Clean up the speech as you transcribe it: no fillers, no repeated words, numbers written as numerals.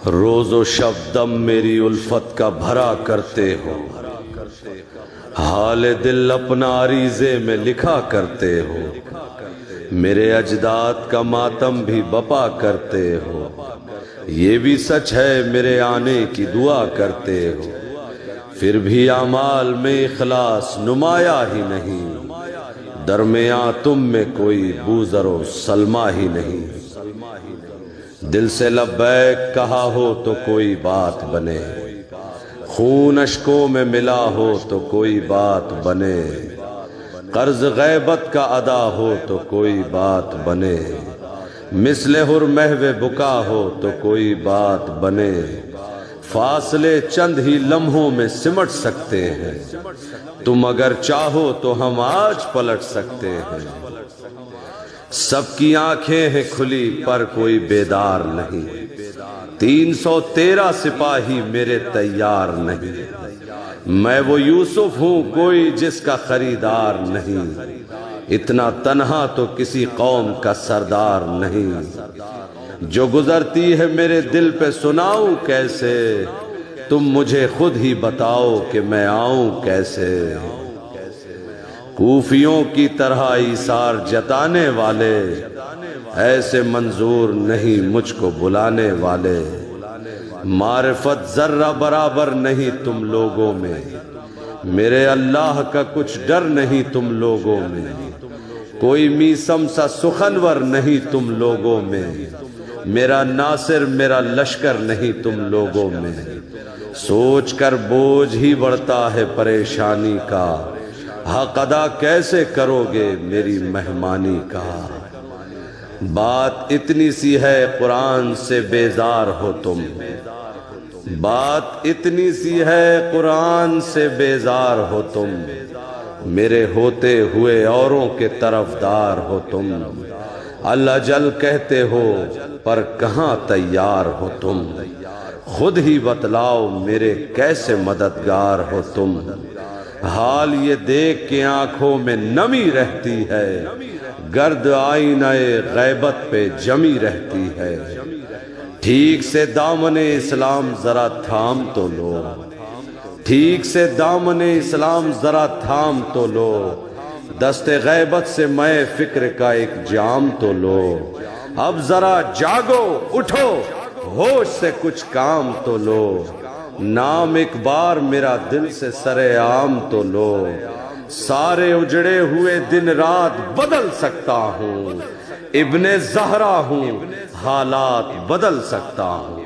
روز و شب دم میری الفت کا بھرا کرتے ہو، حال دل اپنا عریضے میں لکھا کرتے ہو، میرے اجداد کا ماتم بھی بپا کرتے ہو، یہ بھی سچ ہے میرے آنے کی دعا کرتے ہو، پھر بھی اعمال میں اخلاص نمایاں ہی نہیں، درمیاں تم میں کوئی بوذر و سلمہ ہی نہیں، دل سے لبیک کہا ہو تو کوئی بات بنے، خون اشکوں میں ملا ہو تو کوئی بات بنے، قرض غیبت کا ادا ہو تو کوئی بات بنے، مثل حر محو بکا ہو تو کوئی بات بنے، فاصلے چند ہی لمحوں میں سمٹ سکتے ہیں، تم اگر چاہو تو ہم آج پلٹ سکتے ہیں، سب کی آنکھیں ہیں کھلی پر کوئی بیدار نہیں، 313 سپاہی میرے تیار نہیں، میں وہ یوسف ہوں کوئی جس کا خریدار نہیں، اتنا تنہا تو کسی قوم کا سردار نہیں، جو گزرتی ہے میرے دل پہ سناؤں کیسے، تم مجھے خود ہی بتاؤ کہ میں آؤں کیسے، کوفیوں کی طرح ایثار جتانے والے، ایسے منظور نہیں مجھ کو بلانے والے، معرفت ذرہ برابر نہیں تم لوگوں میں، میرے اللہ کا کچھ ڈر نہیں تم لوگوں میں، کوئی میسم سا سخنور نہیں تم لوگوں میں، میرا ناصر میرا لشکر نہیں تم لوگوں میں، سوچ کر بوجھ ہی بڑھتا ہے پریشانی کا، حق ادا کیسے کرو گے میری مہمانی کا، بات اتنی سی ہے قرآن سے بیزار ہو تم، بات اتنی سی ہے قرآن سے بیزار ہو تم، میرے ہوتے ہوئے اوروں کے طرفدار ہو تم، اللہ جل کہتے ہو پر کہاں تیار ہو تم، خود ہی بتلاؤ میرے کیسے مددگار ہو تم، حال یہ دیکھ کے آنکھوں میں نمی رہتی ہے، گرد آئینہ غیبت پہ جمی رہتی ہے، ٹھیک سے دامن اسلام ذرا تھام تو لو، ٹھیک سے دامن اسلام ذرا تھام تو لو، دست غیبت سے میں فکر کا ایک جام تو لو، اب ذرا جاگو اٹھو ہوش سے کچھ کام تو لو، نام ایک بار میرا دل سے سر عام تو لو، سارے اجڑے ہوئے دن رات بدل سکتا ہوں، ابن زہرا ہوں حالات بدل سکتا ہوں۔